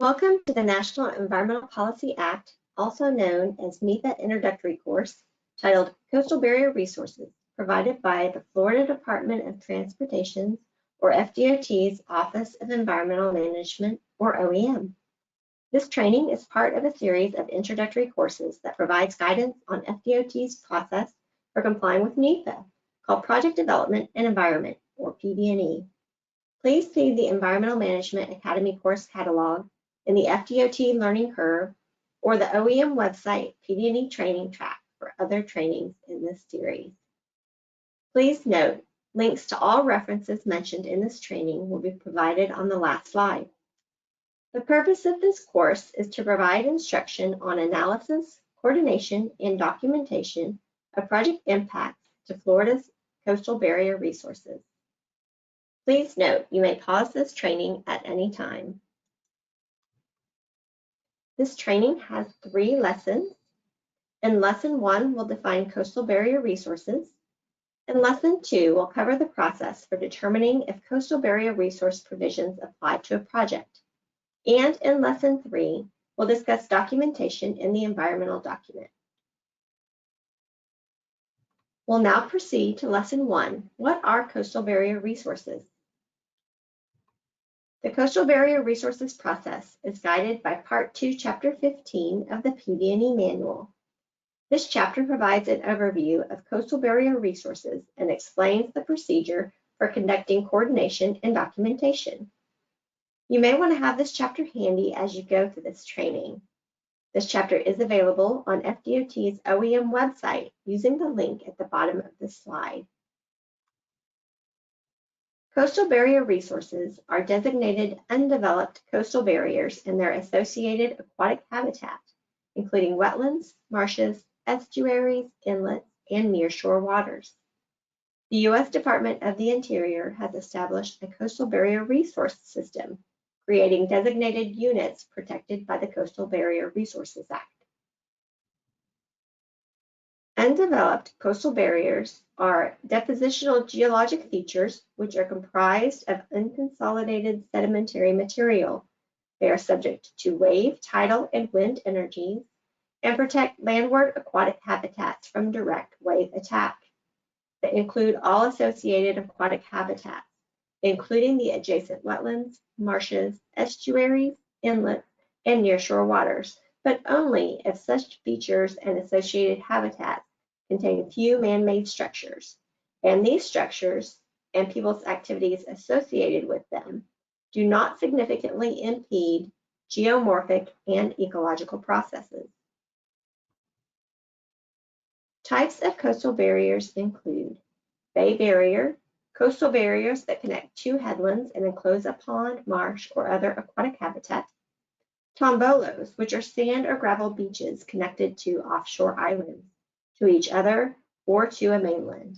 Welcome to the National Environmental Policy Act, also known as NEPA Introductory Course, titled Coastal Barrier Resources, provided by the Florida Department of Transportation's, or FDOT's, Office of Environmental Management, or OEM. This training is part of a series of introductory courses that provides guidance on FDOT's process for complying with NEPA, called Project Development and Environment, or PD&E. Please see the Environmental Management Academy course catalog in the FDOT Learning Curve or the OEM website PD&E Training Track for other trainings in this series. Please note, links to all references mentioned in this training will be provided on the last slide. The purpose of this course is to provide instruction on analysis, coordination, and documentation of project impacts to Florida's coastal barrier resources. Please note, you may pause this training at any time. This training has 3 lessons. In Lesson 1, we'll define coastal barrier resources. And Lesson 2 will cover the process for determining if coastal barrier resource provisions apply to a project. And in Lesson 3, we'll discuss documentation in the environmental document. We'll now proceed to Lesson 1. What are coastal barrier resources? The Coastal Barrier Resources process is guided by Part 2, Chapter 15 of the PD&E Manual. This chapter provides an overview of coastal barrier resources and explains the procedure for conducting coordination and documentation. You may want to have this chapter handy as you go through this training. This chapter is available on FDOT's OEM website using the link at the bottom of this slide. Coastal barrier resources are designated undeveloped coastal barriers and their associated aquatic habitat, including wetlands, marshes, estuaries, inlets, and nearshore waters. The U.S. Department of the Interior has established a coastal barrier resource system, creating designated units protected by the Coastal Barrier Resources Act. Undeveloped coastal barriers are depositional geologic features which are comprised of unconsolidated sedimentary material. They are subject to wave, tidal, and wind energies and protect landward aquatic habitats from direct wave attack. They include all associated aquatic habitats, including the adjacent wetlands, marshes, estuaries, inlets, and nearshore waters, but only if such features and associated habitats contain few man-made structures, and these structures and people's activities associated with them do not significantly impede geomorphic and ecological processes. Types of coastal barriers include bay barrier, coastal barriers that connect 2 headlands and enclose a pond, marsh, or other aquatic habitat. Tombolos, which are sand or gravel beaches connected to offshore islands, to each other, or to a mainland.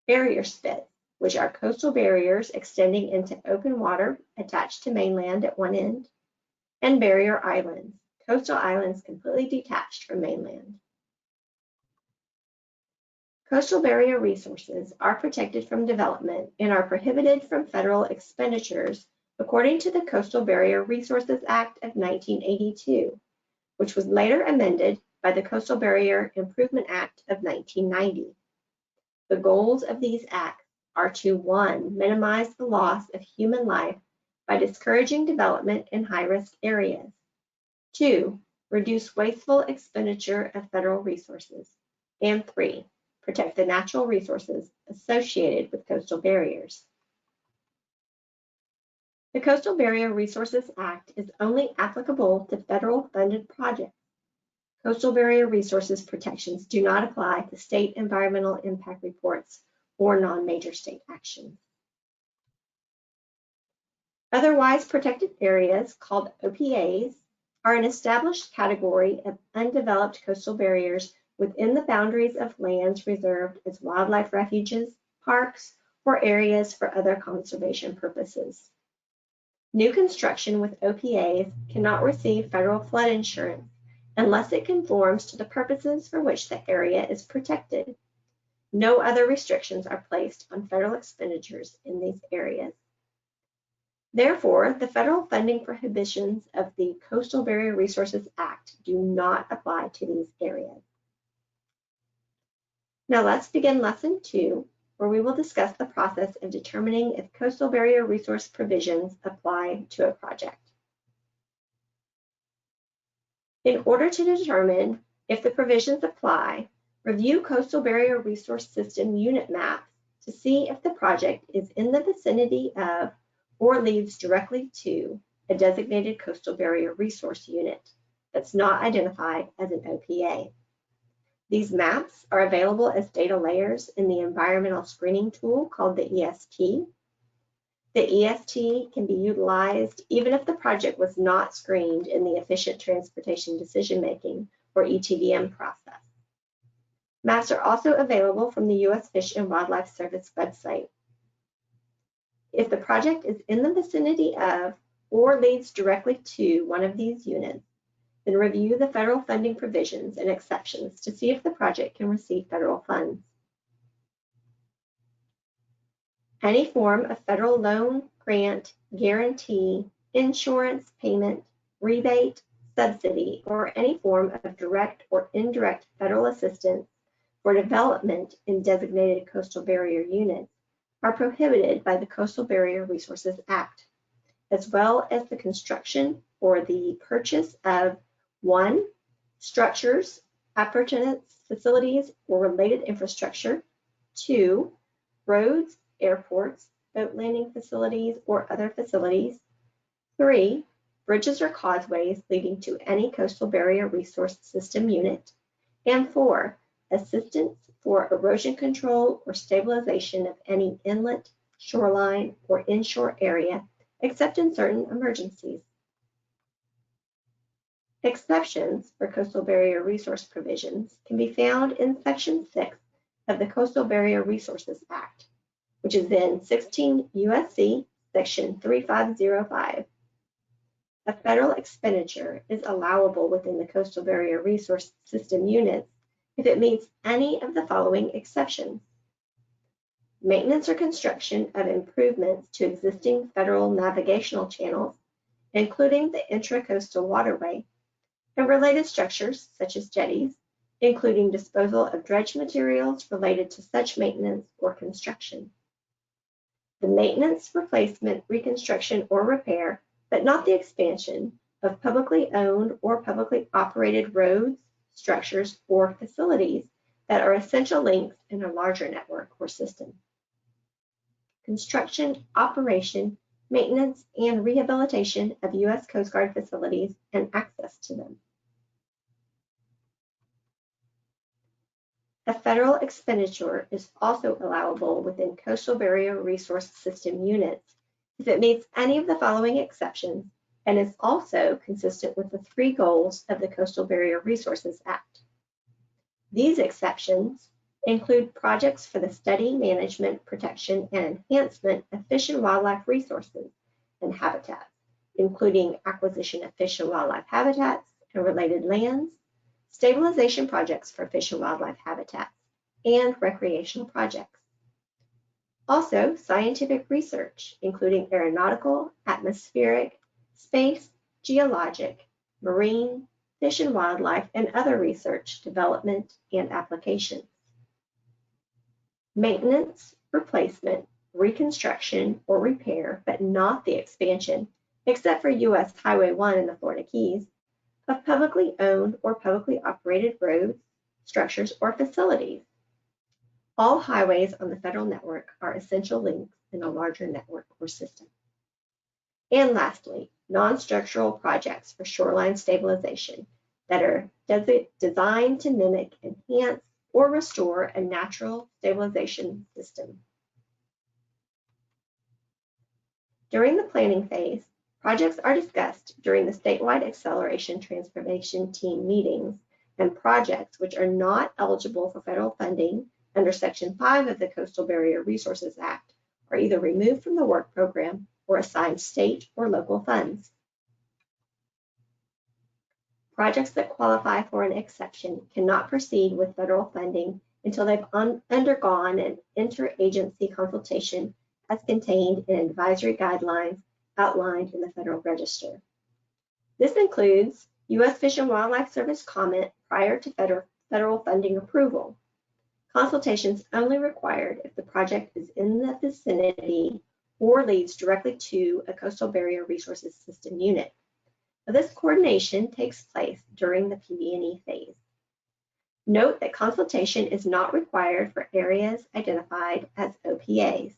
Barrier spits, which are coastal barriers extending into open water attached to mainland at one end. And barrier islands, coastal islands completely detached from mainland. Coastal barrier resources are protected from development and are prohibited from federal expenditures according to the Coastal Barrier Resources Act of 1982, which was later amended by the Coastal Barrier Improvement Act of 1990. The goals of these acts are to 1, minimize the loss of human life by discouraging development in high-risk areas. 2, reduce wasteful expenditure of federal resources. And 3, protect the natural resources associated with coastal barriers. The Coastal Barrier Resources Act is only applicable to federal funded projects. Coastal barrier resources protections do not apply to state environmental impact reports or non-major state actions. Otherwise protected areas, called OPAs, are an established category of undeveloped coastal barriers within the boundaries of lands reserved as wildlife refuges, parks, or areas for other conservation purposes. New construction with OPAs cannot receive federal flood insurance unless it conforms to the purposes for which the area is protected. No other restrictions are placed on federal expenditures in these areas. Therefore, the federal funding prohibitions of the Coastal Barrier Resources Act do not apply to these areas. Now let's begin Lesson 2, where we will discuss the process of determining if coastal barrier resource provisions apply to a project. In order to determine if the provisions apply, review Coastal Barrier Resource System unit maps to see if the project is in the vicinity of or leads directly to a designated coastal barrier resource unit that's not identified as an OPA. These maps are available as data layers in the environmental screening tool called the EST. The EST can be utilized even if the project was not screened in the Efficient Transportation Decision-Making, or ETDM, process. Maps are also available from the U.S. Fish and Wildlife Service website. If the project is in the vicinity of or leads directly to one of these units, then review the federal funding provisions and exceptions to see if the project can receive federal funds. Any form of federal loan, grant, guarantee, insurance, payment, rebate, subsidy, or any form of direct or indirect federal assistance for development in designated coastal barrier units are prohibited by the Coastal Barrier Resources Act, as well as the construction or the purchase of 1. Structures, appurtenance, facilities, or related infrastructure. 2. Roads, airports, boat landing facilities, or other facilities. 3. Bridges or causeways leading to any coastal barrier resource system unit. And 4. Assistance for erosion control or stabilization of any inlet, shoreline, or inshore area, except in certain emergencies. Exceptions for coastal barrier resource provisions can be found in Section 6 of the Coastal Barrier Resources Act, which is in 16 U.S.C. Section 3505. A federal expenditure is allowable within the coastal barrier resource system units if it meets any of the following exceptions: maintenance or construction of improvements to existing federal navigational channels, including the intracoastal waterway, and related structures such as jetties, including disposal of dredge materials related to such maintenance or construction. The maintenance, replacement, reconstruction, or repair, but not the expansion, of publicly owned or publicly operated roads, structures, or facilities that are essential links in a larger network or system. Construction, operation, maintenance, and rehabilitation of U.S. Coast Guard facilities and access to them. A federal expenditure is also allowable within coastal barrier resource system units if it meets any of the following exceptions and is also consistent with the 3 goals of the Coastal Barrier Resources Act. These exceptions include projects for the study, management, protection, and enhancement of fish and wildlife resources and habitats, including acquisition of fish and wildlife habitats and related lands, stabilization projects for fish and wildlife habitats, and recreational projects. Also, scientific research, including aeronautical, atmospheric, space, geologic, marine, fish and wildlife, and other research, development, and applications. Maintenance, replacement, reconstruction, or repair, but not the expansion, except for U.S. Highway 1 in the Florida Keys, of publicly owned or publicly operated roads, structures, or facilities. All highways on the federal network are essential links in a larger network or system. And lastly, non-structural projects for shoreline stabilization that are designed to mimic, enhance, or restore a natural stabilization system. During the planning phase, projects are discussed during the statewide acceleration transformation team meetings, and projects which are not eligible for federal funding under Section 5 of the Coastal Barrier Resources Act are either removed from the work program or assigned state or local funds. Projects that qualify for an exception cannot proceed with federal funding until they've undergone an interagency consultation as contained in advisory guidelines outlined in the Federal Register. This includes U.S. Fish and Wildlife Service comment prior to federal funding approval. Consultations only required if the project is in the vicinity or leads directly to a coastal barrier resources system unit. Now, this coordination takes place during the PD&E phase. Note that consultation is not required for areas identified as OPAs.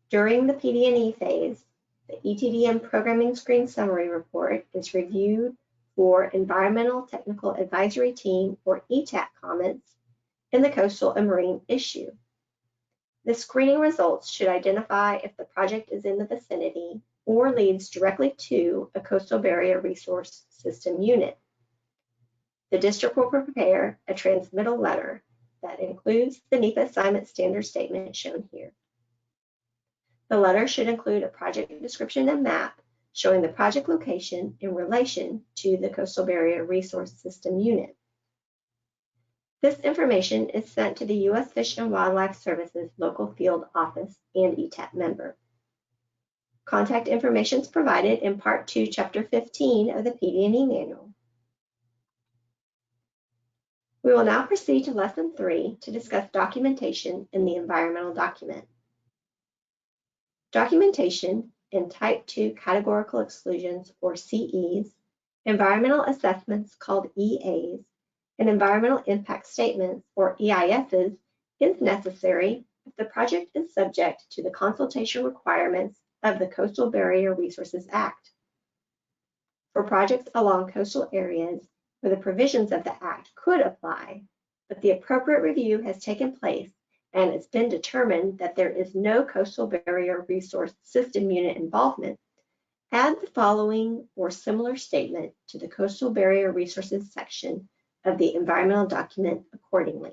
During the PD&E phase, the ETDM Programming Screen Summary Report is reviewed for Environmental Technical Advisory Team, or ETAC, comments in the coastal and marine issue. The screening results should identify if the project is in the vicinity or leads directly to a coastal barrier resource system unit. The district will prepare a transmittal letter that includes the NEPA assignment standard statement shown here. The letter should include a project description and map showing the project location in relation to the coastal barrier resource system unit. This information is sent to the U.S. Fish and Wildlife Service's local field office and ETAP member. Contact information is provided in Part 2, Chapter 15 of the PD&E Manual. We will now proceed to Lesson 3 to discuss documentation in the environmental document. Documentation in Type 2 categorical exclusions, or CEs, environmental assessments called EAs, and environmental impact statements, or EISs, is necessary if the project is subject to the consultation requirements of the Coastal Barrier Resources Act. For projects along coastal areas where the provisions of the Act could apply, but the appropriate review has taken place and it's been determined that there is no coastal barrier resource system unit involvement, add the following or similar statement to the Coastal Barrier Resources section of the environmental document accordingly.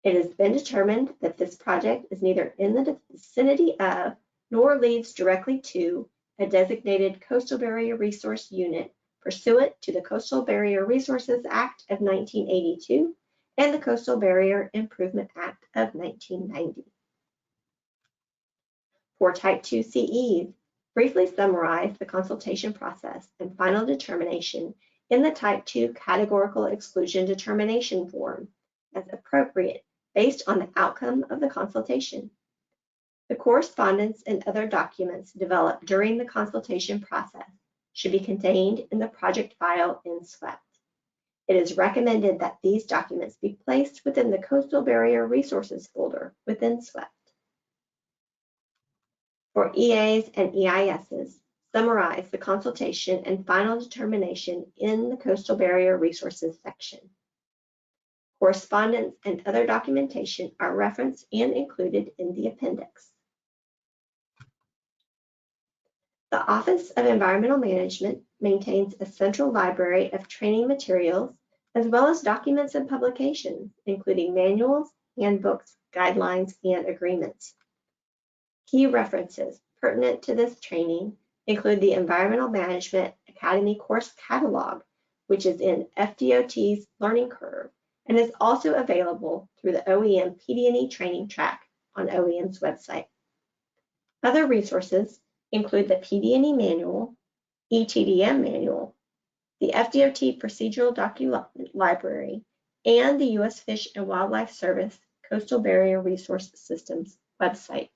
It has been determined that this project is neither in the vicinity of nor leads directly to a designated coastal barrier resource unit pursuant to the Coastal Barrier Resources Act of 1982 and the Coastal Barrier Improvement Act of 1990. For Type 2 CEs, briefly summarize the consultation process and final determination in the Type 2 categorical exclusion determination form as appropriate based on the outcome of the consultation. The correspondence and other documents developed during the consultation process should be contained in the project file in SWEPT. It is recommended that these documents be placed within the Coastal Barrier Resources folder within SWEPT. For EAs and EISs, summarize the consultation and final determination in the Coastal Barrier Resources section. Correspondence and other documentation are referenced and included in the appendix. The Office of Environmental Management maintains a central library of training materials as well as documents and publications, including manuals, handbooks, guidelines, and agreements. Key references pertinent to this training include the Environmental Management Academy course catalog, which is in FDOT's Learning Curve and is also available through the OEM PD&E training track on OEM's website. Other resources include the PD&E Manual, ETDM Manual, the FDOT Procedural Document Library, and the U.S. Fish and Wildlife Service Coastal Barrier Resource Systems website.